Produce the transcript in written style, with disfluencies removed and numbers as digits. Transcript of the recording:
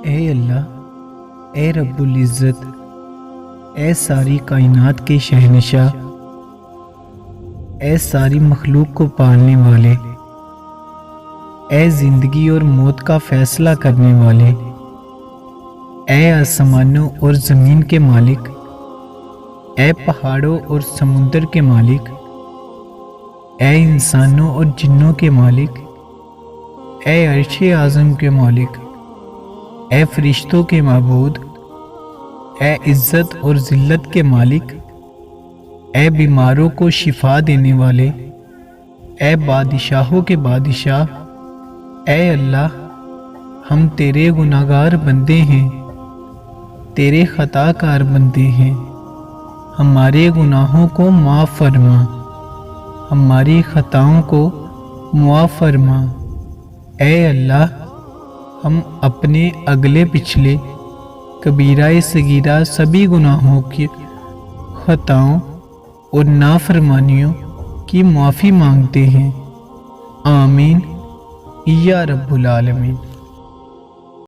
اے اللہ، اے رب العزت، اے ساری کائنات کے شہنشاہ، اے ساری مخلوق کو پالنے والے، اے زندگی اور موت کا فیصلہ کرنے والے، اے آسمانوں اور زمین کے مالک، اے پہاڑوں اور سمندر کے مالک، اے انسانوں اور جنوں کے مالک، اے عرش اعظم کے مالک، اے فرشتوں کے معبود، اے عزت اور ذلت کے مالک، اے بیماروں کو شفا دینے والے، اے بادشاہوں کے بادشاہ، اے اللہ، ہم تیرے گناہگار بندے ہیں، تیرے خطا کار بندے ہیں، ہمارے گناہوں کو معاف فرما، ہماری خطاؤں کو معاف فرما۔ اے اللہ، ہم اپنے اگلے پچھلے کبیرہ صغیرہ سبھی گناہوں کی خطاؤں اور نافرمانیوں کی معافی مانگتے ہیں۔ آمین یا رب العالمین۔